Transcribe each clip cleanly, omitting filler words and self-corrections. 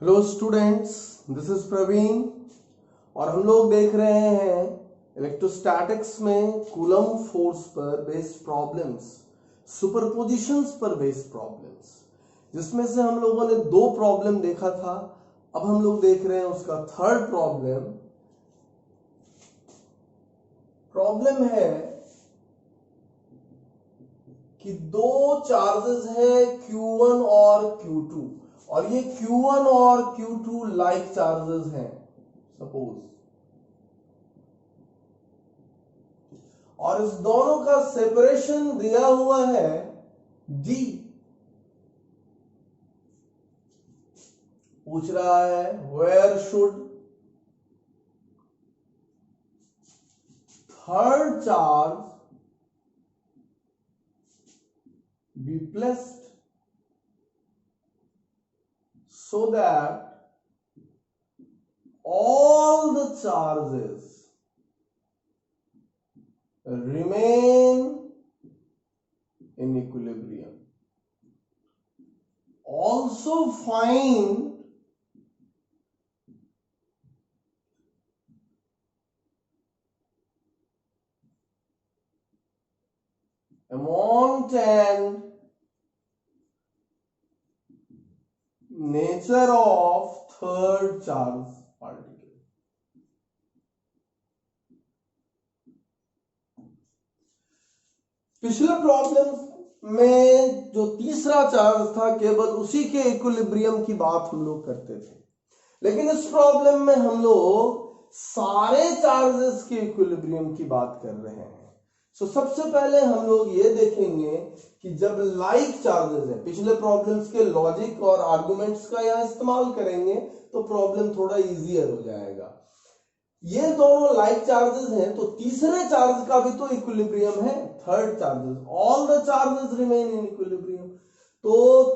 Hello students, this is Praveen और हम लोग देख रहे हैं इलेक्ट्रोस्टैटिक्स में कूलम फोर्स पर बेस्ड प्रॉब्लम्स, सुपरपोजिशंस पर बेस्ड प्रॉब्लम्स, जिसमें से हम लोगों ने दो प्रॉब्लम देखा था। अब हम लोग देख रहे हैं उसका थर्ड प्रॉब्लम। प्रॉब्लम है कि दो चार्जेस हैं Q1 और Q2 और ये Q1 और Q2 लाइक चार्जेस हैं सपोज, और इस दोनों का सेपरेशन दिया हुआ है D। पूछ रहा है where should third charge be placed so that all the charges remain in equilibrium. Also find amount and nature of third charge particle. पिछले प्रॉब्लम में जो तीसरा चार्ज था केवल उसी के इक्विलिब्रियम की बात हम लोग करते थे, लेकिन इस प्रॉब्लम में हम लोग सारे चार्जेस के इक्विलिब्रियम की बात कर रहे हैं। सबसे पहले हम लोग ये देखेंगे कि जब लाइक चार्जेस है, पिछले प्रॉब्लम्स के लॉजिक और आर्गुमेंट्स का यहां इस्तेमाल करेंगे तो प्रॉब्लम थोड़ा इजियर हो जाएगा। ये दोनों लाइक चार्जेस हैं तो तीसरे चार्ज का भी तो इक्विलिब्रियम है, third charges, all the charges remain in equilibrium. तो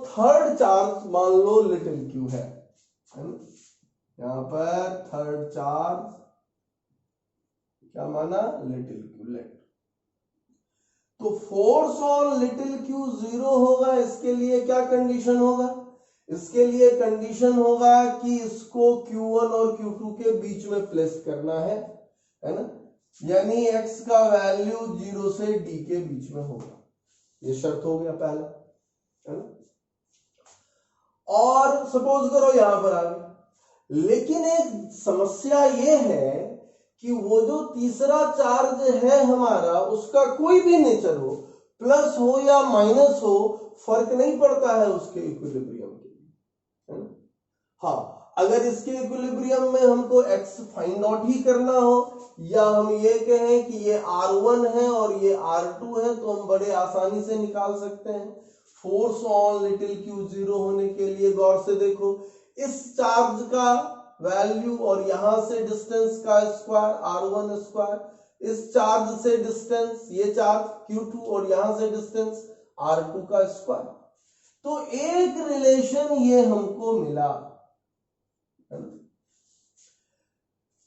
थर्ड चार्ज मान लो लिटिल क्यू है यहां पर थर्ड चार्ज क्या माना, लिटिल क्यू। लेट तो फोर्स ऑन लिटिल क्यू 0 होगा। इसके लिए क्या कंडीशन होगा? इसके लिए कंडीशन होगा कि इसको Q1 और Q2 के बीच में प्लेस करना है ना, यानी x का वैल्यू 0 से d के बीच में होगा। ये शर्त हो गया पहला, है ना। और सपोज करो यहां पर आ गए, लेकिन एक समस्या ये है कि वो जो तीसरा चार्ज है हमारा, उसका कोई भी नेचर हो, प्लस हो या माइनस हो, फर्क नहीं पड़ता है उसके इक्विलिब्रियम के लिए, है ना। हाँ, अगर इसके इक्विलिब्रियम में हमको x फाइंड आउट ही करना हो, या हम ये कहें कि ये R1 है और ये R2 है, तो हम बड़े आसानी से निकाल सकते हैं। फोर्स ऑन लिटिल क्यू 0 होने के लिए गौर से देखो, इस चार्ज का वैल्यू और यहां से डिस्टेंस का स्क्वायर R1 स्क्वायर, इस चार्ज से डिस्टेंस, ये चार्ज Q2 और यहां से डिस्टेंस R2 का स्क्वायर। तो एक रिलेशन ये हमको मिला, है ना।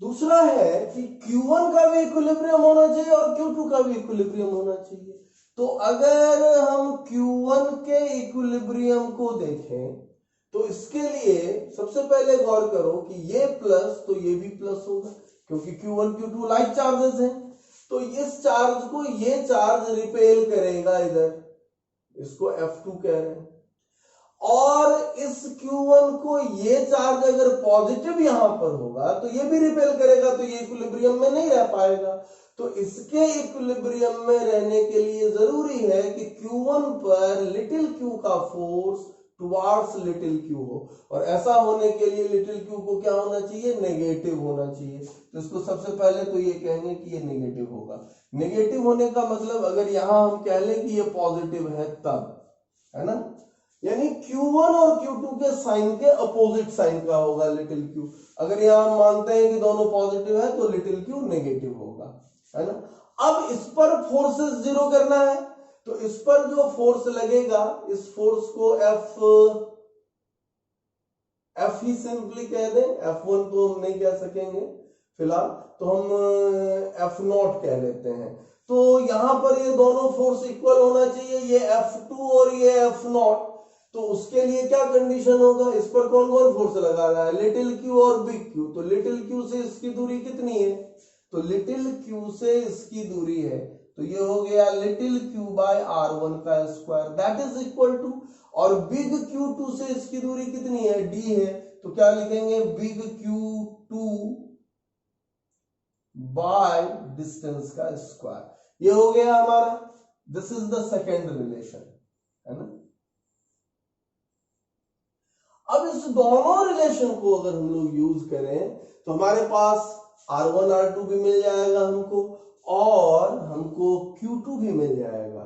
दूसरा है कि Q1 का भी इक्विलिब्रियम होना चाहिए और Q2 का भी इक्विलिब्रियम होना चाहिए। तो अगर हम Q1 के इक्विलिब्रियम को देखें तो इसके लिए सबसे पहले गौर करो कि ये प्लस तो ये भी प्लस होगा, क्योंकि Q1 Q2 लाइक चार्जेस हैं। तो इस चार्ज को ये चार्ज रिपेल करेगा इधर, इसको F2 कह रहे हैं, और इस Q1 को ये चार्ज अगर पॉजिटिव यहां पर होगा तो ये भी रिपेल करेगा, तो ये इक्विलिब्रियम में नहीं रह पाएगा। तो इसके इक्विलिब्रियम में रहने के लिए जरूरी है कि Q1 पर लिटिल q का फोर्स टुवार्ड्स लिटिल q हो, और ऐसा होने के लिए लिटिल q को क्या होना चाहिए, नेगेटिव होना चाहिए। तो इसको सबसे पहले तो ये कहेंगे कि ये नेगेटिव होगा। नेगेटिव होने का मतलब अगर यहां हम कह लें कि ये पॉजिटिव है तब, है ना, यानी Q1 और Q2 के साइन के अपोजिट साइन का होगा लिटिल q। अगर यहां हम मानते हैं कि दोनों पॉजिटिव है तो लिटिल q नेगेटिव होगा, है ना। अब इस पर फोर्सेस 0 करना है, तो इस पर जो फोर्स लगेगा, इस फोर्स को F ही सिंपली कह दें, F1 तो हम नहीं कह सकेंगे फिलहाल, तो हम F0 कह लेते हैं। तो यहां पर ये दोनों फोर्स इक्वल होना चाहिए, ये F2 और ये F0। तो उसके लिए क्या कंडीशन होगा, इस पर कौन कौन फोर्स लगा रहा है, लिटिल क्यू और बिग क्यू। तो लिटिल क्यू से इसकी दूरी कितनी है, तो लिटिल क्यू से इसकी दूरी है, तो ये हो गया लिटिल क्यू बाय r1 का square, that is equal to, और बिग Q2 से इसकी दूरी कितनी है, d है, तो क्या लिखेंगे, बिग Q2 बाय डिस्टेंस का स्क्वायर। ये हो गया हमारा, this is the second relation, है ना। अब इस दोनों रिलेशन को अगर हम लोग यूज करें तो हमारे पास R1 R2 भी मिल जाएगा हमको, और हमको Q2 भी मिल जाएगा,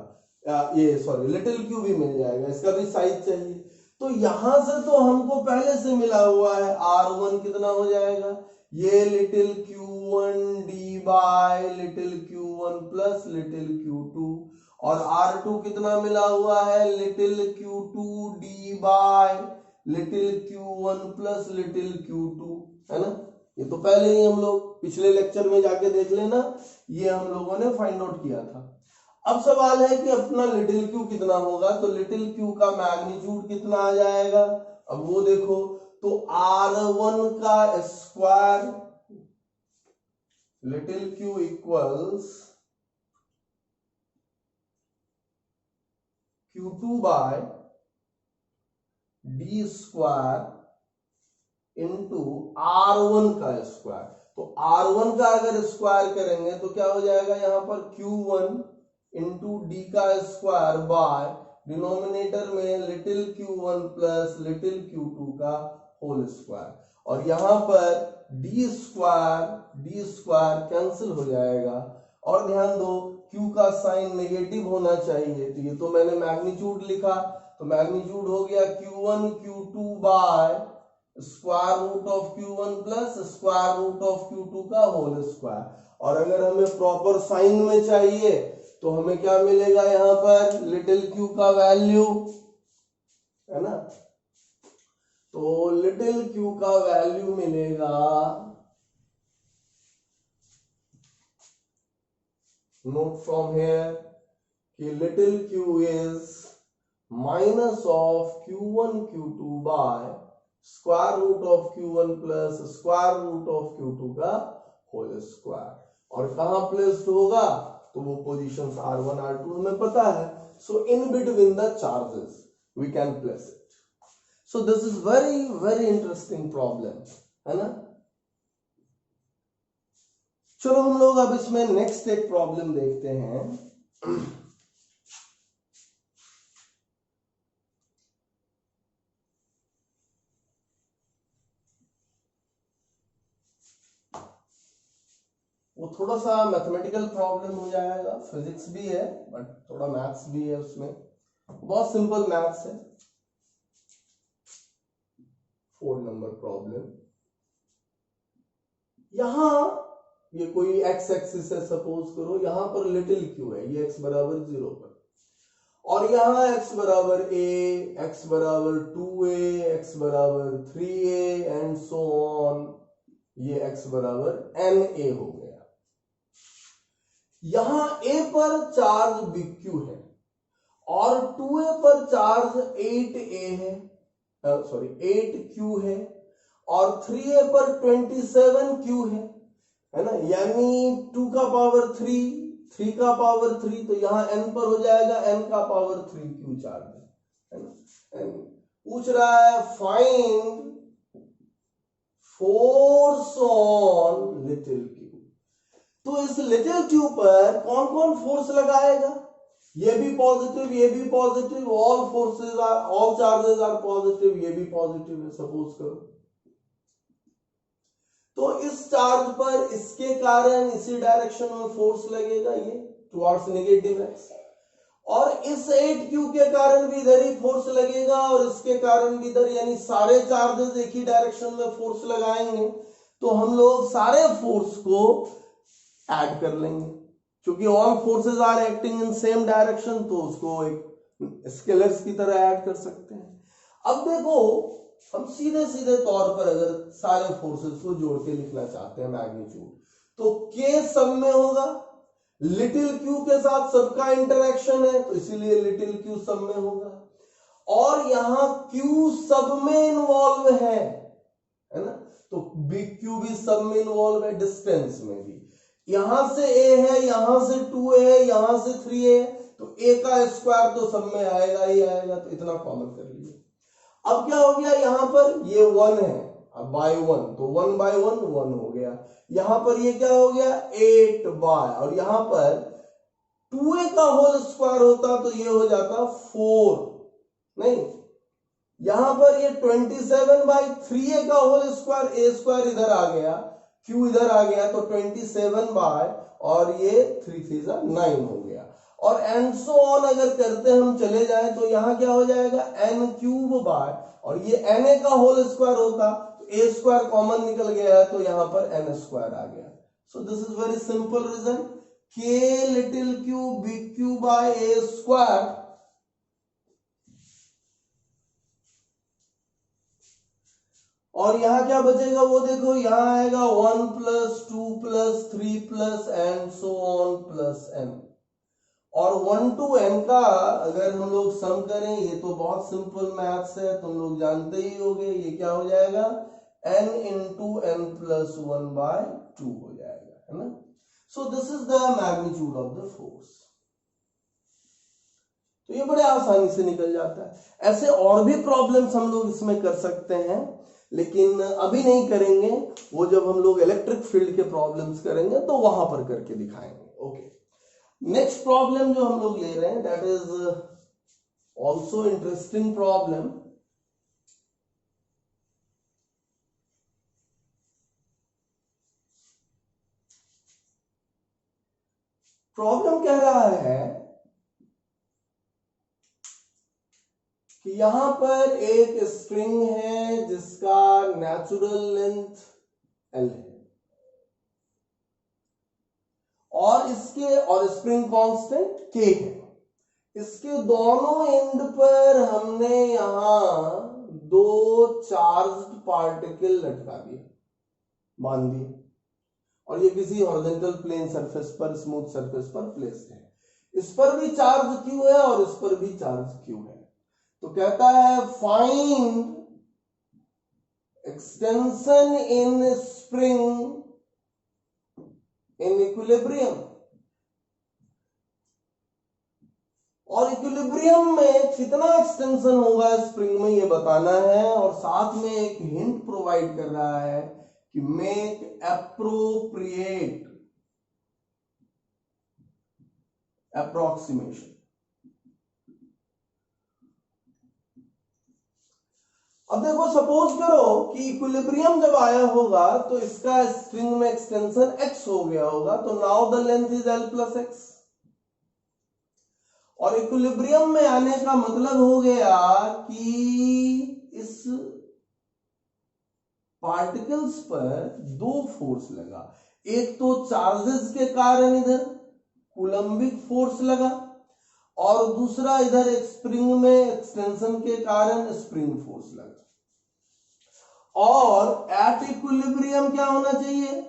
ये सॉरी लिटिल Q भी मिल जाएगा, इसका भी साइज चाहिए। तो यहां से तो हमको पहले से मिला हुआ है, R1 कितना हो जाएगा, ये little Q1 d bye little Q1 plus little Q2, और R2 कितना मिला हुआ है, little Q2 d bye little Q1 plus little Q2, है ना। ये तो पहले ही हम लोग पिछले लेक्चर में जाके देख लेना, ये हम लोगों ने फाइंड आउट किया था। अब सवाल है कि अपना लिटिल Q कितना होगा, तो लिटिल Q का मैग्नीट्यूड कितना आ जाएगा, अब वो देखो, तो R1 का square little Q equals Q2 by D square into R1 का स्क्वायर। तो R1 का अगर स्क्वायर करेंगे तो क्या हो जाएगा, यहां पर Q1 इंटू डी का स्क्वायर बाय डिनोमिनेटर में little Q1 plus little Q2 का होल स्क्वायर, और यहां पर डी स्क्वायर कैंसिल हो जाएगा, और ध्यान दो Q का साइन नेगेटिव होना चाहिए, तो ये तो मैंने मैग्नीट्यूड लिखा, तो मैग्नीट्यूड हो गया Q1 Q2 by square root of Q1 plus square root of Q2 का होल स्क्वायर। और अगर हमें प्रॉपर साइन में चाहिए तो हमें क्या मिलेगा, यहां पर लिटिल Q का वैल्यू, है ना, तो लिटिल Q का वैल्यू मिलेगा, नोट फ्रॉम हियर कि little Q is minus of Q1 Q2 by square root of Q1 plus square root of Q2 का होल स्क्वायर। और कहां प्लेस्ड होगा, तो वो पोजीशंस R1 R2 हमें पता है, so in between the charges we can place it. So this is very very interesting problem, है ना। चलो हम लोग अब इसमें नेक्स्ट एक प्रॉब्लम देखते हैं। वो थोड़ा सा मैथमेटिकल प्रॉब्लम हो जाएगा, फिजिक्स भी है बट थोड़ा मैथ्स भी है उसमें, बहुत सिंपल मैथ्स है। 4 नंबर प्रॉब्लम, यहां ये कोई एक्स एक्सिस है, सपोज करो यहां पर लिटिल Q है, ये x बराबर 0 पर, और यहां x बराबर a, x बराबर 2a, x बराबर 3a एंड सो ऑन, ये x बराबर na हो गया। यहां a पर चार्ज बिग Q है और 2a पर चार्ज 8a है, सॉरी 8Q है, और 3a पर 27Q है ना, यानी 2 का पावर 3, 3 का पावर 3, तो यहां n पर हो जाएगा n का पावर 3Q चार्ज, है ना। पूछ रहा है find force on little Q, तो इस लिटिल Q पर कौन कौन फोर्स लगाएगा, ये भी पॉजिटिव, ये भी positive, all forces are, all charges are positive, ये भी पॉजिटिव है सपोज करो। तो इस चार्ज पर इसके कारण इसी डायरेक्शन में फोर्स लगेगा, ये टुवर्ड्स नेगेटिव एक्स, और इस 8Q के कारण भी इधर ही फोर्स लगेगा और इसके कारण भी इधर, यानी सारे चार्जेस एक ही डायरेक्शन में फोर्स लगाएंगे, तो हम लोग सारे फोर्स को ऐड कर लेंगे, क्योंकि all forces are acting in same direction, तो उसको एक स्केलर्स की तरह ऐड कर सकते हैं। अब देखो हम सीधे सीधे तौर पर अगर सारे फोर्सेस को जोड़ के लिखना चाहते हैं मैग्नीट्यूड, तो K सब में होगा, लिटिल Q के साथ सबका इंटरेक्शन है तो इसीलिए लिटिल Q सब में होगा, और यहां Q सब में इन्वॉल्व है ना, तो बिग Q भी सब में इन्वॉल्व है, डिस्टेंस में भी। यहां से A है, यहां से 2A है, यहां से 3A है, तो A का स्क्वायर तो सब में आएगा ही आएगा, तो इतना कॉमन कर लीजिए। अब क्या हो गया, यहां पर ये 1 है, अब बाय 1, तो 1 बाय 1 1 हो गया। यहां पर ये क्या हो गया 8 बाय, और यहां पर 2A का होल स्क्वायर होता तो ये हो जाता 4, नहीं, यहां पर ये 27 बाई 3A का होल स्क्वायर, A स्क्वायर इधर आ गया, Q इधर आ गया, तो 27 बाय, और ये 3 3 9 हो गया। और एंड सो ऑन अगर करते हम चले जाए तो यहां क्या हो जाएगा n क्यूब बाय, और ये na का होल स्क्वायर होता तो a स्क्वायर कॉमन निकल गया है, तो यहां पर n स्क्वायर आ गया। So this is very simple result, k little q big Q by a square. और यहां क्या बचेगा वो देखो, यहां आएगा 1 plus 2 plus 3 plus and so on plus n। और 1 to n का अगर हम लोग सम करें, ये तो बहुत सिंपल मैथ्स है, तुम लोग जानते ही होगे, ये क्या हो जाएगा n into n plus 1 by 2 हो जाएगा, है ना। So this is the magnitude of the force. तो ये बड़े आसानी से निकल जाता है। ऐसे और भी प्रॉब्लम्स हम लोग इसमें कर सकते हैं, लेकिन अभी नहीं करेंगे, वो जब हम लोग इलेक्ट्रिक फील्ड के प्रॉब्लम्स करेंगे तो वहां पर करके दिखाएंगे। ओके, नेक्स्ट प्रॉब्लम जो हम लोग ले रहे हैं, that is also interesting problem. Problem कह रहा है कि यहां पर एक स्ट्रिंग है जिसका नेचुरल लेंथ L है, और स्प्रिंग कांस्टेंट K है। इसके दोनों एंड पर हमने यहां 2 चार्ज्ड पार्टिकल लटका दिए, बांध दिए, और ये किसी हॉरिजॉन्टल प्लेन सरफेस पर, स्मूथ सरफेस पर प्लेस्ड है। इस पर भी चार्ज Q है और इस पर भी चार्ज Q है। तो कहता है find extension in spring in equilibrium. और इक्विलिब्रियम में कितना एक्सटेंशन होगा स्प्रिंग में ये बताना है, और साथ में एक हिंट प्रोवाइड कर रहा है कि मेक एप्रोप्रिएट अप्रोक्सीमेशन। अब देखो, सपोज करो कि इक्विलिब्रियम जब आया होगा तो इसका स्प्रिंग में एक्सटेंशन x हो गया होगा, तो now the length is L plus x. और इक्विलिब्रियम में आने का मतलब हो गया कि इस पार्टिकल्स पर 2 फोर्स लगा, एक तो चार्जेस के कारण इधर कूलम्बिक फोर्स लगा, और दूसरा इधर एक स्प्रिंग में एक्सटेंशन के कारण स्प्रिंग फोर्स लगा। और एट इक्विलिब्रियम क्या होना चाहिए,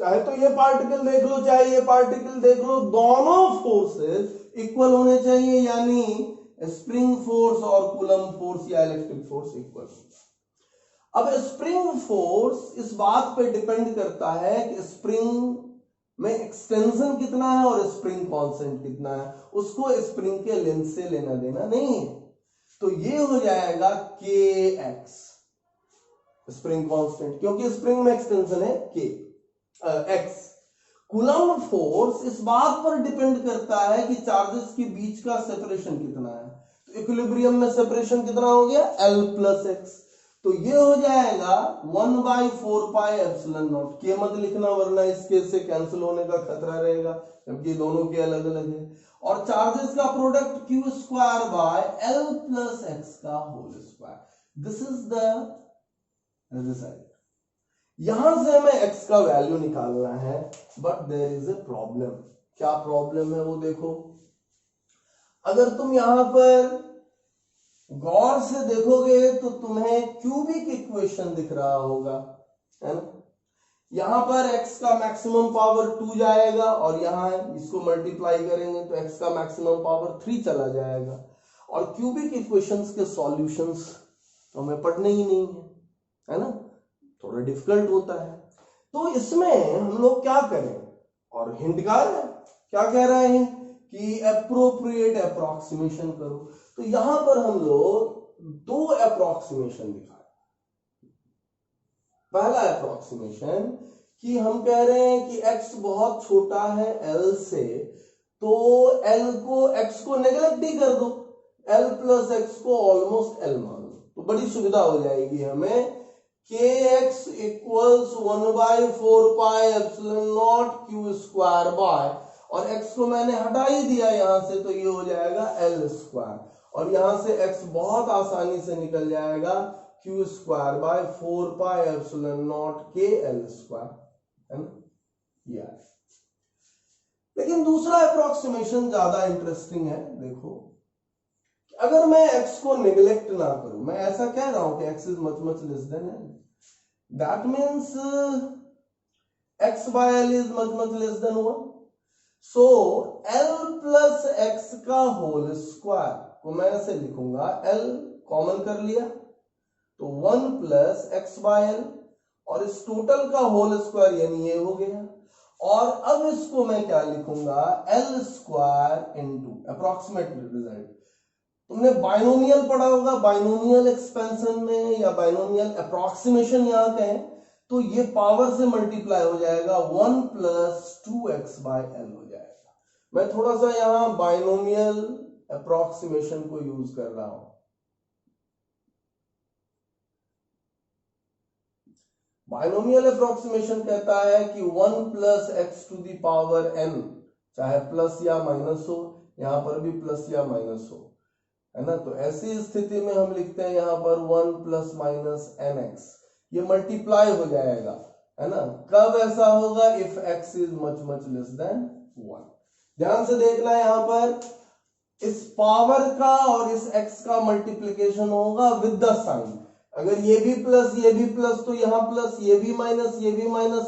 चाहे तो ये पार्टिकल देख लो चाहे ये पार्टिकल देख लो, दोनों फोर्सेस इक्वल होने चाहिए, यानी स्प्रिंग फोर्स और कूलम्ब फोर्स या इलेक्ट्रिक फोर्स इक्वल होगा। अब स्प्रिंग फोर्स इस बात पे डिपेंड करता है कि स्प्रिंग में एक्सटेंशन कितना है और स्प्रिंग कांस्टेंट कितना है, उसको स्प्रिंग के लेंथ से लेना देना नहीं है। तो ये हो जाएगा kx स्प्रिंग कांस्टेंट, क्योंकि स्प्रिंग में एक्सटेंशन है k x। कूलम्ब फोर्स इस बात पर डिपेंड करता है कि चार्जेस के बीच का सेपरेशन कितना है। तो इक्विलिब्रियम में सेपरेशन कितना हो गया L प्लस एक्स, तो ये हो जाएगा 1 बाई 4 पाई एप्सिलॉन नॉट। के मत लिखना वरना इसके से कैंसिल होने का खतरा रहेगा, जबकि दोनों के अलग अलग है। और चार्जेस का product Q square by L plus x का whole square. This is the result. यहां से हमें x का वैल्यू निकालना है, but there is a problem. क्या प्रॉब्लम है वो देखो, अगर तुम यहां पर गौर से देखोगे तो तुम्हें क्यूबिक इक्वेशन दिख रहा होगा, है ना। यहां पर x का मैक्सिमम पावर 2 जाएगा, और यहां इसको मल्टीप्लाई करेंगे तो x का मैक्सिमम पावर 3 चला जाएगा। और क्यूबिक इक्वेशंस के सॉल्यूशंस तो हमें पढ़ने ही नहीं है ना, थोड़ा डिफिकल्ट होता है। तो इसमें हम लोग क्या करें, और हिंटकार है, क्या कह रहे हैं कि एप्रोप्रिएट अप्रोक्सीमेशन करो। तो यहां पर हम लोग दो अप्रोक्सीमेशन दिखाए। पहला अप्रोक्सीमेशन कि हम कह रहे हैं कि x बहुत छोटा है l से, तो x को नेगलेक्ट ही कर दो, l प्लस एक्स को ऑलमोस्ट l मान लो, तो बड़ी सुविधा हो जाएगी हमें। kx equals 1/4πε0 q square by, और x को मैंने हटा ही दिया यहां से, तो ये हो जाएगा l स्क्वायर, और यहां से x बहुत आसानी से निकल जाएगा q square by 4πε0 k l square, है ना, ये। लेकिन दूसरा अप्रोक्सीमेशन ज्यादा इंटरेस्टिंग है। देखो, अगर मैं x को नेग्लेक्ट ना करूं, मैं ऐसा कह रहा हूं कि x is much much less than l, that means x by l is much much less than 1, so l plus x का होल स्क्वायर को मैं ऐसे लिखूंगा, l कॉमन कर लिया तो 1 प्लस एक्स बाय एल, और इस टोटल का होल स्क्वायर यानी ये हो गया, और अब इसको मैं क्या लिखूंगा, L square into approximate result. तुमने बाइनोमियल पढ़ा होगा, बाइनोमियल एक्सपेंशन में या बाइनोमियल अप्रोक्सीमेशन यहां कहें तो ये पावर से मल्टीप्लाई हो जाएगा, 1 प्लस 2x बाय एल हो जाएगा। मैं थोड़ा सा यहां बाइनोमियल अप्रोक्सीमेशन को यूज कर रहा हूं। बाइनोमियल अप्रोक्सीमेशन कहता है कि 1 plus x to the power n, चाहे प्लस या माइनस हो, यहां पर भी प्लस या माइनस हो, है ना, तो ऐसी स्थिति में हम लिखते हैं यहां पर 1 प्लस माइनस एन एक्स, ये मल्टीप्लाई हो जाएगा, है ना। कब ऐसा होगा, if x is much much less than 1। ध्यान से देखना, यहां पर इस पावर का और इस x का मल्टीप्लीकेशन होगा विद द साइन। अगर ये भी प्लस तो यहां प्लस, ये भी माइनस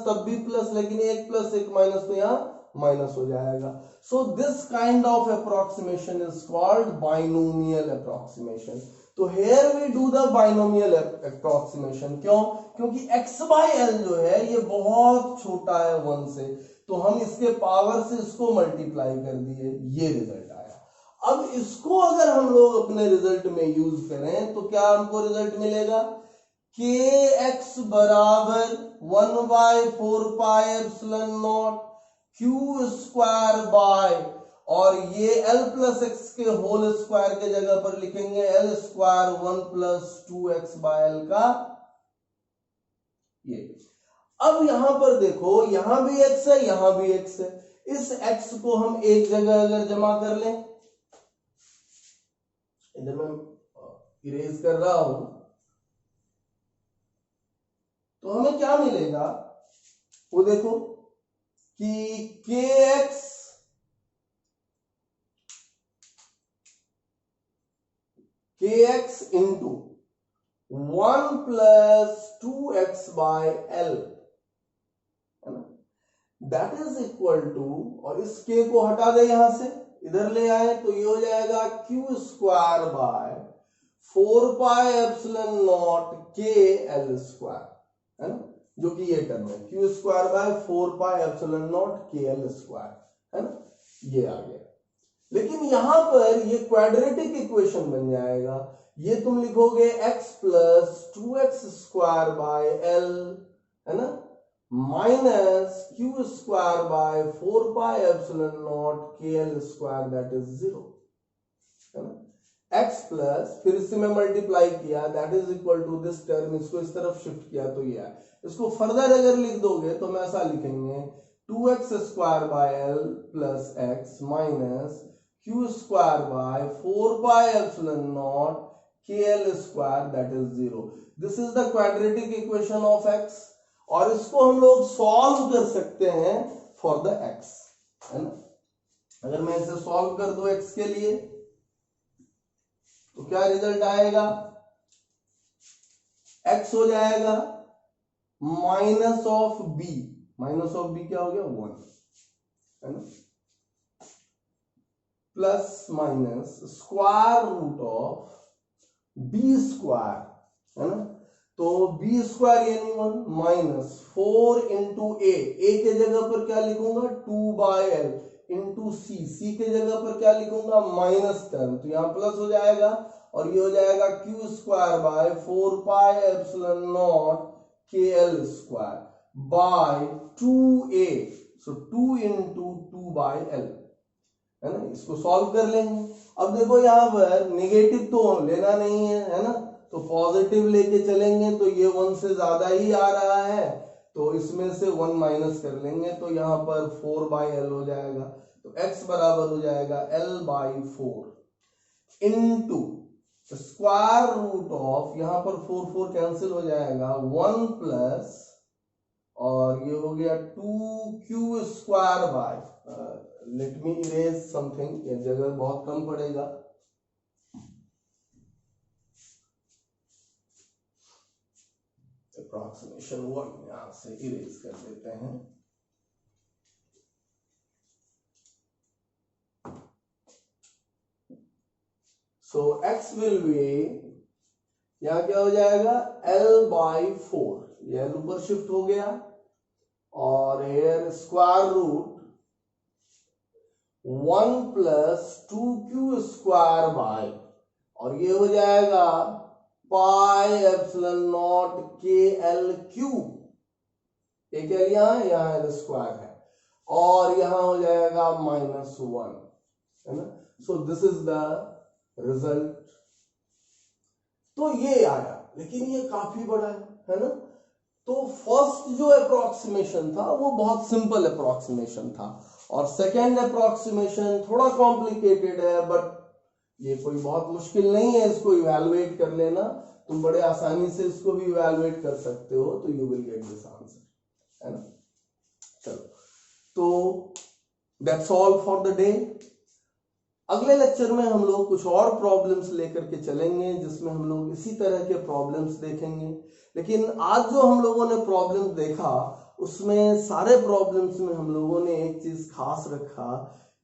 तब भी प्लस, लेकिन एक प्लस एक माइनस तो यहां माइनस हो जाएगा। So this kind of approximation is called binomial approximation. तो here we do the binomial approximation. क्यों? क्योंकि x बाय एल जो है ये बहुत छोटा है 1 से, तो हम इसके पावर से इसको मल्टीप्लाई कर दिए, ये रिजल्ट आया। अब इसको अगर हम लोग अपने रिजल्ट में यूज करें तो क्या हमको रिजल्ट मिलेगा, kx बराबर 1/4πε0 q स्क्वायर बाय, और ये l प्लस एक्स के होल स्क्वायर के जगह पर लिखेंगे l square 1 plus 2x by l का ये। अब यहां पर देखो, यहां भी x है, यहां भी x है, इस x को हम एक जगह अगर जमा कर लें, इधर मैं इरेज कर रहा हूं, तो हमें क्या मिलेगा, वो देखो कि kx into 1 plus 2x by L, है ना, दैट इज इक्वल टू, और इस k को हटा दे यहां से, इधर ले आए तो ये हो जाएगा q square by 4πε0 k l square, है ना, जो कि ये टर्म है q square by 4πε0 k l square, है ना, ये आ गया। लेकिन यहां पर ये क्वाड्रेटिक इक्वेशन बन जाएगा, ये तुम लिखोगे x plus 2x square by l, है ना, minus q square by 4πε0 k l square, that is 0, है ना, x प्लस, फिर इससे मैं मल्टीप्लाई किया, that is equal to this term, इसको इस तरफ शिफ्ट किया तो ये है। इसको फर्दर अगर लिख दोगे तो हम ऐसा लिखेंगे 2x square by l plus x minus q square by 4πε0 k l square, that is 0। This is the quadratic equation of x, और इसको हम लोग सॉल्व कर सकते हैं फॉर द x, है ना। अगर मैं इसे सॉल्व कर दूं x के लिए तो क्या रिजल्ट आएगा, x हो जाएगा minus of b, minus of b क्या हो गया 1, है ना, plus minus square root of B square, है ना। तो बी स्क्वायर यानी 1 माइनस 4 इंटू ए के जगह पर क्या लिखूंगा 2/l इंटू सी के जगह पर क्या लिखूंगा माइनस टर्म, तो यहां प्लस हो जाएगा और ये हो जाएगा q square by 4 epsilon naught के l square by 2a, so 2 into 2/l, है ना। इसको सॉल्व कर लेंगे। अब देखो यहाँ पर नेगेटिव तो लेना नहीं है ना, तो पॉजिटिव लेके चलेंगे तो ये 1 से ज्यादा ही आ रहा है, तो इसमें से 1 माइनस कर लेंगे तो यहाँ पर 4/l हो जाएगा। तो x बराबर हो जाएगा l/4 into square root of, यहाँ पर 4 कैंसिल हो जाएगा 1 प्लस और ये हो गया 2q square bye, let me erase something, ये जगह बहुत कम पड़ेगा, अप्रॉक्सीमेशन 1 यहां से इरेज कर देते हैं। सो x विल बी, यहां क्या हो जाएगा l/4, ये l ऊपर शिफ्ट हो गया और here square root 1 plus 2q square by, और ये हो जाएगा पाई एप्सिलॉन नॉट के एल क्यूब, ये क्या लिया है यहाँ एल स्क्वायर है, और यहां हो जाएगा -1, है ना। So this is the result. तो ये आया, लेकिन ये काफी बड़ा है ना। तो फर्स्ट जो अप्रोक्सीमेशन था वो बहुत सिंपल अप्रोक्सीमेशन था, और सेकेंड अप्रोक्सीमेशन थोड़ा कॉम्प्लिकेटेड है, बट ये कोई बहुत मुश्किल नहीं है इसको इवैल्यूएट कर लेना, तुम बड़े आसानी से इसको भी इवैल्यूएट कर सकते हो, तो you will get this answer, है ना। चलो, तो that's all for the day. अगले लेक्चर में हम लोग कुछ और प्रॉब्लम्स लेकर के चलेंगे, जिसमें हम लोग इसी तरह के प्रॉब्लम्स देखेंगे। लेकिन आज जो हम लोगों ने प्रॉब्लम्स देखा, उसमें सारे प्रॉब्लम्स में हम लोगों ने एक चीज खास रखा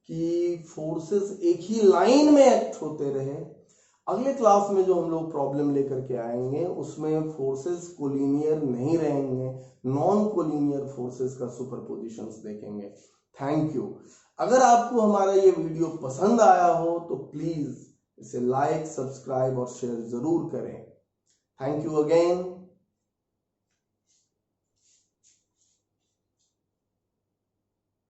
कि फोर्सेस एक ही लाइन में एक्ट होते रहे। अगले क्लास में जो हम लोग प्रॉब्लम लेकर के आएंगे, उसमें फोर्सेस कोलिनियर नहीं रहेंगे, नॉन कोलिनियर फोर्सेस का सुपरपोजिशंस देखेंगे। Thank you. अगर आपको हमारा ये वीडियो पसंद आया हो तो प्लीज इसे लाइक, सब्सक्राइब और शेयर जरूर करें। Thank you again.